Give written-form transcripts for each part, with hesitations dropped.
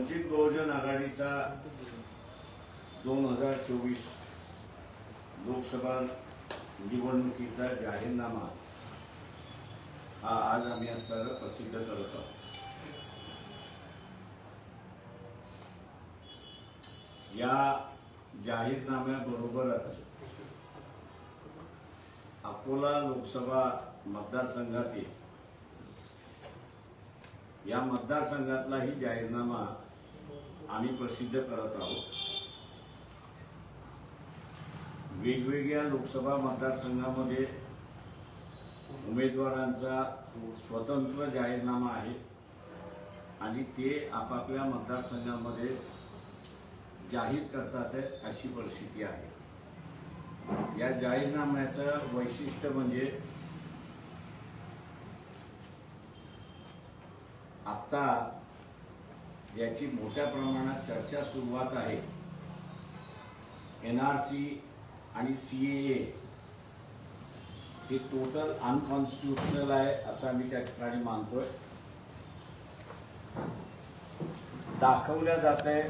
वंचित बहुजन आघाडीचा 2024 लोकसभा निवडणुकीचा जाहीरनामा हा आज आम्ही असताना प्रसिद्ध करत आहोत। या जाहीरनाम्याबरोबरच अकोला लोकसभा मतदारसंघातील या मतदारसंघातलाही जाहीरनामा आम्ही प्रसिद्ध करत आहोत। वेगवेगळ्या लोकसभा मतदारसंघामध्ये उमेदवारांचा स्वतंत्र जाहीरनामा आहे आणि ते आपापल्या मतदारसंघामध्ये जाहीर करतात अशी परिस्थिती आहे। या जाहीरनाम्याचं वैशिष्ट्य म्हणजे आता ज्याची मोठ्या प्रमाणात चर्चा सुरुवात आहे, एनआरसी आणि सीएए हे टोटल अनकॉन्स्टिट्युशनल आहे असं आम्ही त्या ठिकाणी मानतोय। दाखवल्या जाते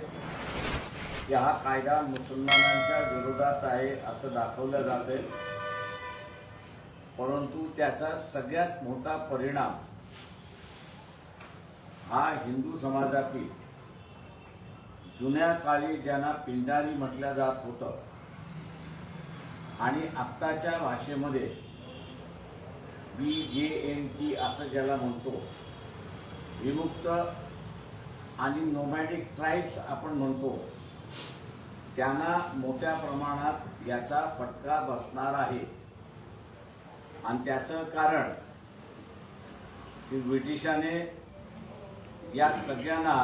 की हा कायदा मुसलमानांच्या विरोधात आहे असं दाखवलं जाते, परंतु त्याचा सगळ्यात मोठा परिणाम हा हिंदू समाजातील जुन्या काळी ज्यांना पिंडारी म्हटलं जात होतं आणि आत्ताच्या भाषेमध्ये BJNT असं ज्याला म्हणतो, विमुक्त आणि नोमॅडिक ट्राइब्स आपण म्हणतो, त्यांना मोठ्या प्रमाणात याचा फटका बसणार आहे। आणि त्याचं कारण की ब्रिटिशाने या सगळ्यांना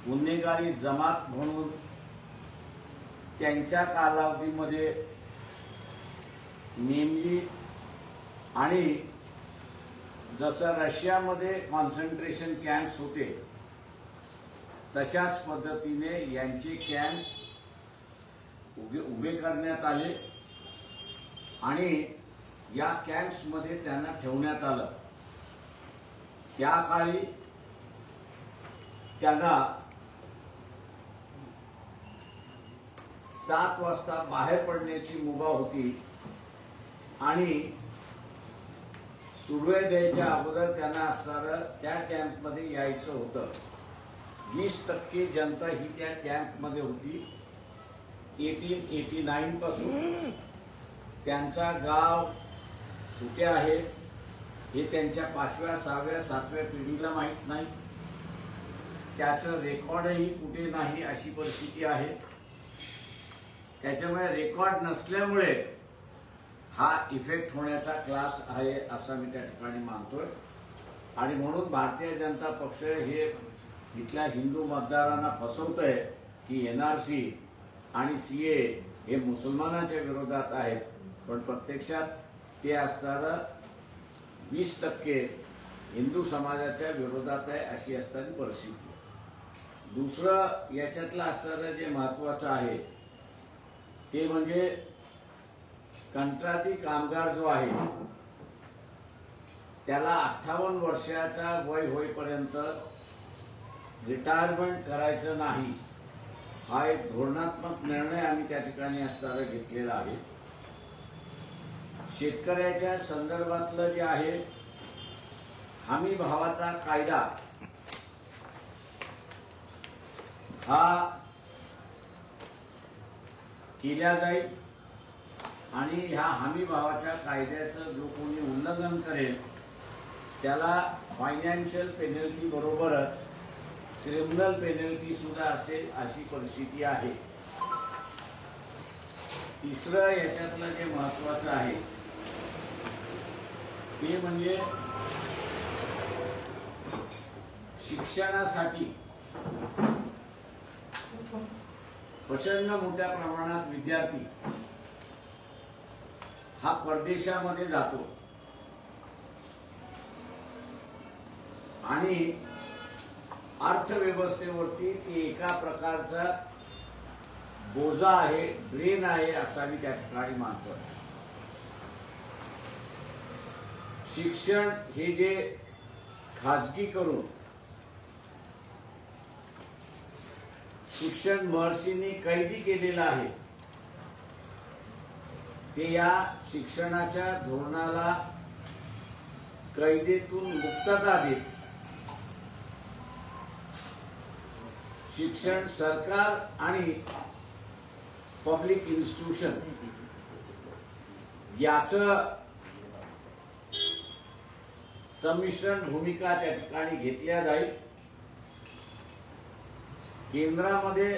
गुन्हेगारी जमात म्हणून त्यांच्या कालावधीमध्ये नेमली आणि जसं रशियामध्ये कॉन्सन्ट्रेशन कॅम्प्स होते तशाच पद्धतीने यांचे कॅम्प्स उभे करण्यात आले आणि या कॅम्प्समध्ये त्यांना ठेवण्यात आलं। त्या काळी त्यांना 7 वाजता बाहेर पडण्याची मुभा होती आणि सूर्योदय द्यायच्या अगोदर त्यांना असणारं त्या कॅम्पमध्ये यायचं होतं। 20% जनता ही त्या कॅम्पमध्ये होती। 1889 पासून त्यांचा गाव कुठे आहे हे त्यांच्या 5व्या, 6व्या, 7व्या पिढीला माहीत नाही, त्याचं रेकॉर्डही कुठे नाही अशी परिस्थिती आहे। त्याच्यामुळे रेकॉर्ड नसल्यामुळे हा इफेक्ट होण्याचा क्लास आहे असं मी त्या ठिकाणी मानतोय। आणि म्हणून भारतीय जनता पक्ष हे इथल्या हिंदू मतदारांना फसवतोय की एनआरसी आणि सीए हे मुसलमानांच्या विरोधात आहेत, पण प्रत्यक्षात ते असणारं 20% हिंदू समाजाच्या विरोधात आहे अशी असणारी परिस्थिती। दुसरं याच्यातलं असणारं जे महत्त्वाचं आहे ते म्हणजे कंत्राटी कामगार जो आहे त्याला 58 वर्षाचा वय होईपर्यंत रिटायरमेंट करायचं नाही, हा एक धोरणात्मक निर्णय आम्ही त्या ठिकाणी असताना घेतलेला आहे। शेतकऱ्याच्या संदर्भातलं जे आहे हमी भावाचा कायदा हा केला जाईल आणि ह्या हमी भावाच्या कायद्याचं जो कोणी उल्लंघन करेल त्याला फायनान्शियल पेनल्टी बरोबरच क्रिमिनल पेनल्टी सुद्धा असेल अशी परिस्थिती आहे। तिसरं याच्यातलं जे महत्त्वाचं आहे ते म्हणजे शिक्षणासाठी प्रचंड मोठ्या प्रमाणात विद्यार्थी हा परदेशामध्ये जातो आणि अर्थव्यवस्थेवरती ती एका प्रकारचा बोजा आहे, ड्रेन आहे असा मी त्या ठिकाणी मानतो। शिक्षण हे जे खाजगी करून शिक्षण महर्षींनी कैदी केलेलं आहे ते या शिक्षणाच्या धोरणाला कैदेतून मुक्तता देत शिक्षण सरकार आणि पब्लिक इन्स्टिट्यूशन याचं संमिश्रण भूमिका त्या ठिकाणी घेतल्या जाईल। केंद्रामध्ये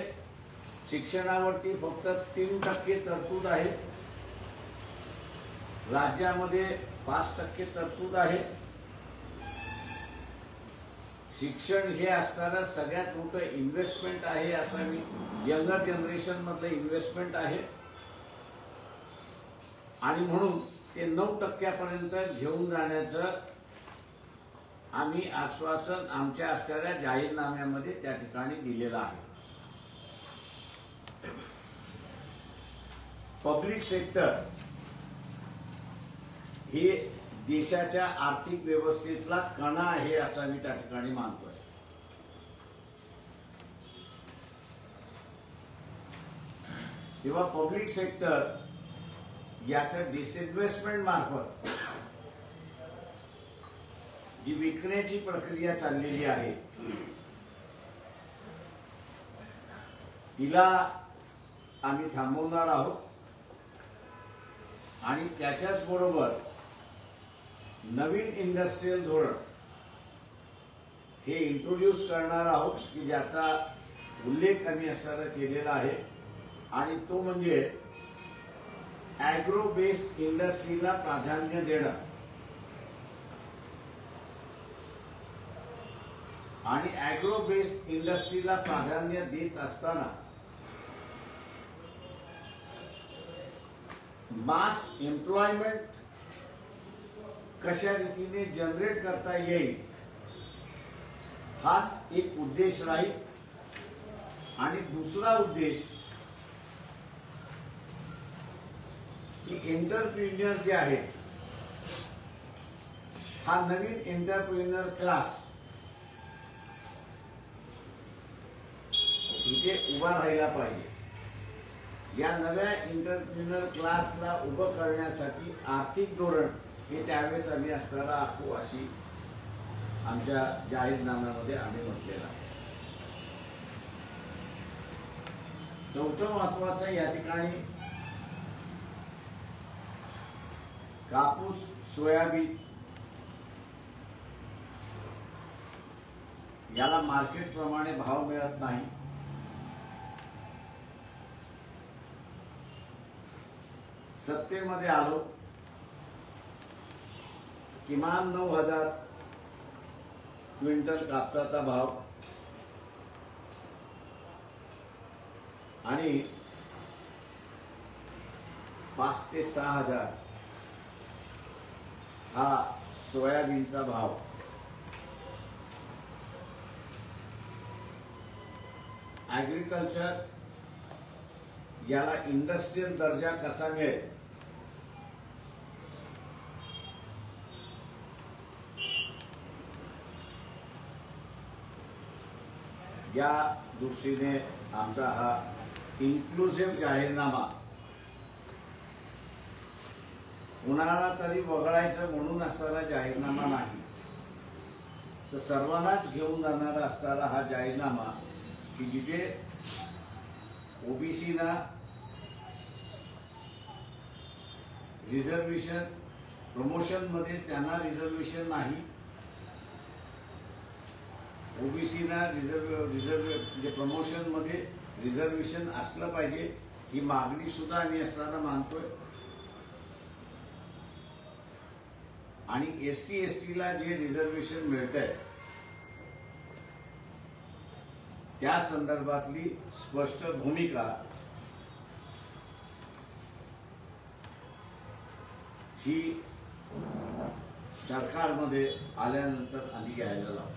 शिक्षणावरती फक्त 3% तरतूद आहे, राज्यामध्ये 5% तरतूद आहे। शिक्षण हे असणारं सगळ्यात मोठं इन्व्हेस्टमेंट आहे असं मी यंगर जनरेशन मधलं इन्व्हेस्टमेंट आहे आणि म्हणून ते 9% पर्यंत घेऊन जाण्याचं आम्ही आश्वासन आमच्या असणाऱ्या जाहीरनाम्यामध्ये त्या ठिकाणी दिलेलं आहे। पब्लिक सेक्टर हे देशाच्या आर्थिक व्यवस्थेतला कणा आहे असं मी त्या ठिकाणी मानतोय। तेव्हा पब्लिक सेक्टर याचं डिसइन्व्हेस्टमेंट मार्फत जी विकण्याची प्रक्रिया चाललेली आहे तिला आम्ही थांबवणार आहोत आणि त्याच्याच बरोबर नवीन इंडस्ट्रियल धोरण हे इंट्रोड्यूस करणार आहोत की ज्याचा उल्लेख आम्ही असं केलेला आहे आणि तो म्हणजे ॲग्रो बेस्ड इंडस्ट्रीला प्राधान्य देणं आणि ॲग्रो बेस्ड इंडस्ट्रीला प्राधान्य देत असताना मास एम्प्लॉयमेंट कशा रीतीने जनरेट करता येईल हाच एक उद्देश राहील आणि दुसरा उद्देश की एंटरप्रेन्युअर जे आहेत हा नवीन एंटरप्रेन्युअर क्लास इथे उभा राहिला पाहिजे। या नव्या एंटरप्रेन्युअर क्लासला उभं करण्यासाठी आर्थिक धोरण हे त्यावेळेस आम्ही असताना आखू अशी आमच्या जाहीरनाम्यामध्ये आम्ही म्हटलेलं आहे। चौथं महत्वाचं या ठिकाणी कापूस सोयाबीन याला मार्केट प्रमाणे भाव मिळत नाही। सत्तेमध्ये आलो किमान 9,000 क्विंटल कापसाचा भाव आणि 5 ते 6,000 हा सोयाबीनचा भाव। ॲग्रिकल्चर याला इंडस्ट्रियल दर्जा कसा मिळेल या दृष्टीने आमचा हा इन्क्लुसिव्ह जाहीरनामा कुणाला तरी वगळायचं म्हणून असणारा जाहीरनामा नाही तर सर्वांनाच घेऊन जाणारा असणारा हा जाहीरनामा की जिथे ओबीसीना रिझर्वेशन प्रमोशन मध्ये त्यांना रिझर्वेशन नाही, ओबीसीना म्हणजे प्रमोशन मध्ये रिझर्वेशन असलं पाहिजे ही मागणी सुद्धा आम्ही असताना मानतोय आणि एससी एसटीला जे रिझर्वेशन मिळतंय त्या संदर्भातली स्पष्ट भूमिका ही सरकारमध्ये आल्यानंतर आम्ही घ्यायला लावतो।